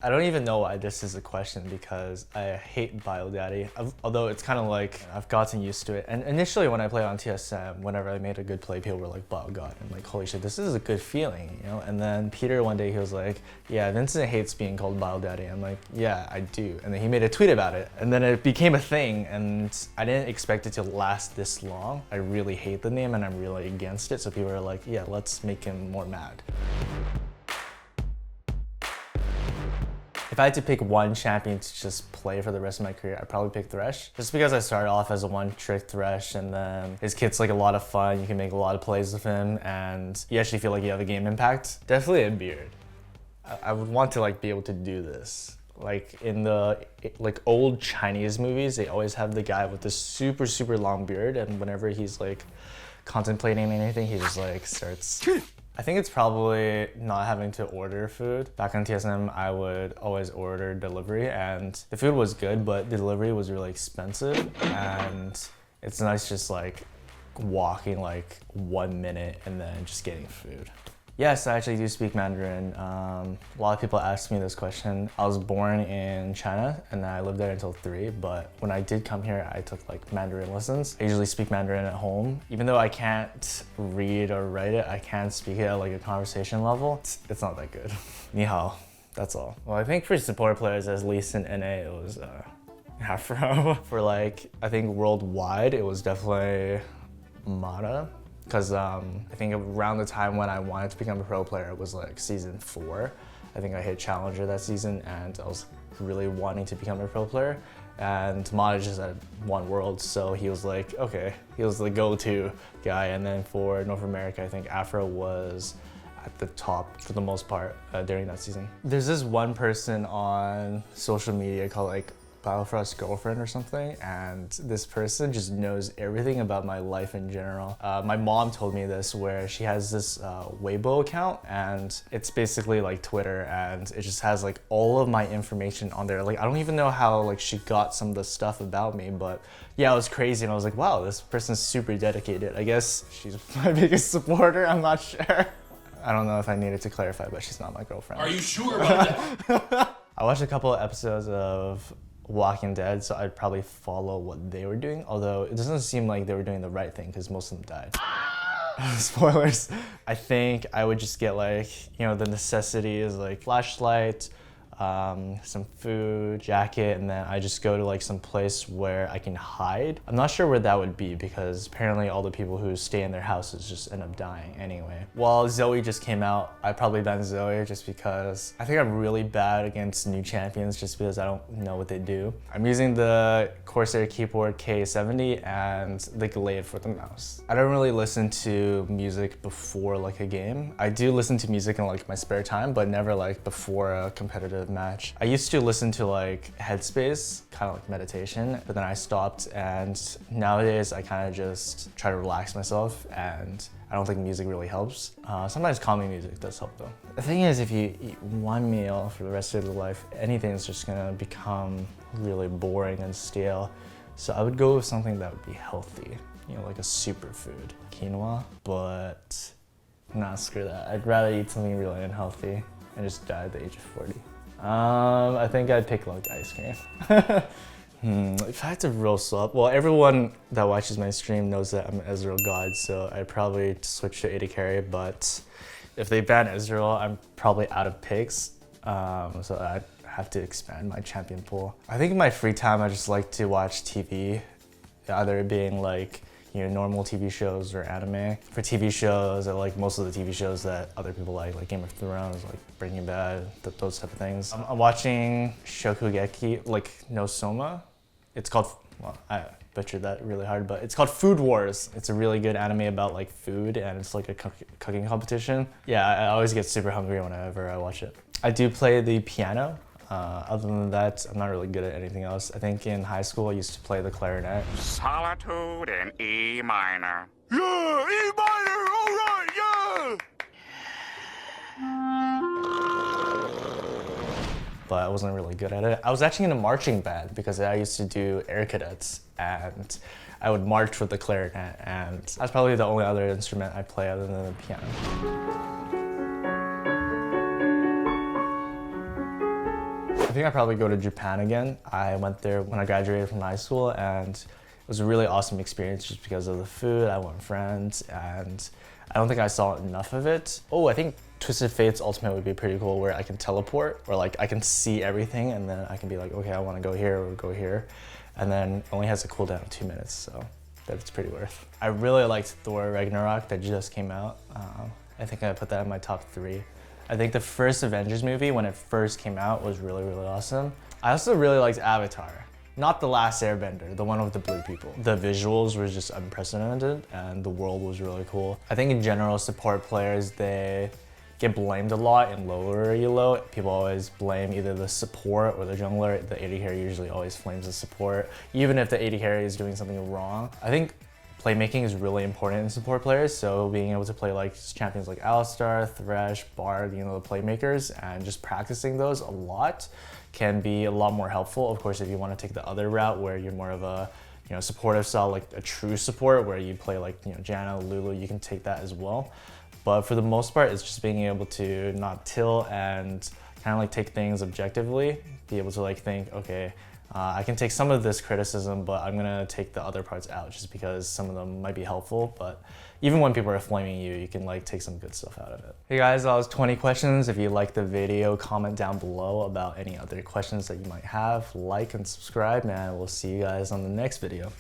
I don't even know why this is a question because I hate BioDaddy. Although it's kind of like I've gotten used to it. And initially when I played on TSM, whenever I made a good play, people were like, "Wow, God!" I'm like, "Holy shit, this is a good feeling," you know. And then Peter one day he was like, "Yeah, Vincent hates being called BioDaddy." I'm like, "Yeah, I do." And then he made a tweet about it, and then it became a thing. And I didn't expect it to last this long. I really hate the name, and I'm really against it. So people are like, "Yeah, let's make him more mad." If I had to pick one champion to just play for the rest of my career, I'd probably pick Thresh. Just because I started off as a one-trick Thresh, and then his kit's like a lot of fun. You can make a lot of plays with him, and you actually feel like you have a game impact. Definitely a beard. I would want to like be able to do this. Like in the old Chinese movies, they always have the guy with this super, super long beard, and whenever he's like contemplating anything, he just like starts. I think it's probably not having to order food. Back on TSM, I would always order delivery, and the food was good, but the delivery was really expensive, and it's nice just like walking like 1 minute and then just getting food. Yes, I actually do speak Mandarin. A lot of people ask me this question. I was born in China and I lived there until 3, but when I did come here, I took like Mandarin lessons. I usually speak Mandarin at home. Even though I can't read or write it, I can speak it at like a conversation level. It's not that good. Ni hao, that's all. Well, I think for support players, at least in NA, it was Afro. For like, I think worldwide, it was definitely Mata. Because I think around the time when I wanted to become a pro player, it was like season 4. I think I hit Challenger that season and I was really wanting to become a pro player. And Mata just had won Worlds, so he was like, okay, he was the go-to guy. And then for North America, I think Afro was at the top for the most part during that season. There's this one person on social media called like Biofrost girlfriend or something, and this person just knows everything about my life in general. My mom told me this, where she has this Weibo account, and it's basically like Twitter, and it just has like all of my information on there. Like I don't even know how like she got some of the stuff about me, but yeah, it was crazy, and I was like, wow, this person's super dedicated. I guess she's my biggest supporter, I'm not sure. I don't know if I needed to clarify, but she's not my girlfriend. Are you sure about that? I watched a couple of episodes of Walking Dead, so I'd probably follow what they were doing, although it doesn't seem like they were doing the right thing because most of them died. Spoilers. I think I would just get like, you know, the necessities like flashlight, some food, jacket, and then I just go to like some place where I can hide. I'm not sure where that would be because apparently all the people who stay in their houses just end up dying anyway. While Zoe just came out, I'd probably ban Zoe just because I think I'm really bad against new champions just because I don't know what they do. I'm using the Corsair keyboard K70 and the Glade for the mouse. I don't really listen to music before like a game. I do listen to music in like my spare time, but never like before a competitive match. I used to listen to like Headspace, kind of like meditation, but then I stopped, and nowadays I kind of just try to relax myself, and I don't think music really helps. Sometimes calming music does help though. The thing is, if you eat one meal for the rest of your life, anything is just gonna become really boring and stale. So I would go with something that would be healthy, you know, like a superfood, quinoa, but nah, screw that. I'd rather eat something really unhealthy and just die at the age of 40. I think I'd pick like ice cream. If I had to roll swap, well, everyone that watches my stream knows that I'm Ezreal God, so I'd probably switch to AD carry, but if they ban Ezreal, I'm probably out of picks, so I'd have to expand my champion pool. I think in my free time, I just like to watch TV, either being like, you know, normal TV shows or anime. For TV shows, I like most of the TV shows that other people like Game of Thrones, like Breaking Bad, those type of things. I'm watching Shokugeki, like no Soma. It's called, well, I butchered that really hard, but it's called Food Wars. It's a really good anime about like food, and it's like a cooking competition. Yeah, I always get super hungry whenever I watch it. I do play the piano. Other than that, I'm not really good at anything else. I think in high school, I used to play the clarinet. Solitude in E minor. Yeah, E minor, all right, yeah! But I wasn't really good at it. I was actually in a marching band because I used to do air cadets, and I would march with the clarinet, and that's probably the only other instrument I play other than the piano. think I'd probably go to Japan again. I went there when I graduated from high school, and it was a really awesome experience just because of the food. I went with friends, and I don't think I saw enough of it. Oh, I think Twisted Fate's Ultimate would be pretty cool, where I can teleport, or like I can see everything, and then I can be like, okay, I want to go here or go here. And then it only has a cooldown of 2 minutes, so that's pretty worth. I really liked Thor Ragnarok that just came out. I think I put that in my top 3. I think the first Avengers movie, when it first came out, was really, really awesome. I also really liked Avatar. Not The Last Airbender, the one with the blue people. The visuals were just unprecedented, and the world was really cool. I think in general, support players, they get blamed a lot in lower elo. People always blame either the support or the jungler. The AD carry usually always flames the support, even if the AD carry is doing something wrong. I think playmaking is really important in support players, so being able to play like champions like Alistar, Thresh, Bard, you know, the playmakers, and just practicing those a lot can be a lot more helpful. Of course, if you want to take the other route where you're more of a supportive style, like a true support where you play like Janna, Lulu, you can take that as well. But for the most part, it's just being able to not tilt and kind of like take things objectively, be able to like think, okay, I can take some of this criticism, but I'm gonna take the other parts out just because some of them might be helpful. But even when people are flaming you, you can like take some good stuff out of it. Hey guys, that was 20 questions. If you liked the video, comment down below about any other questions that you might have. Like and subscribe, and we'll see you guys on the next video.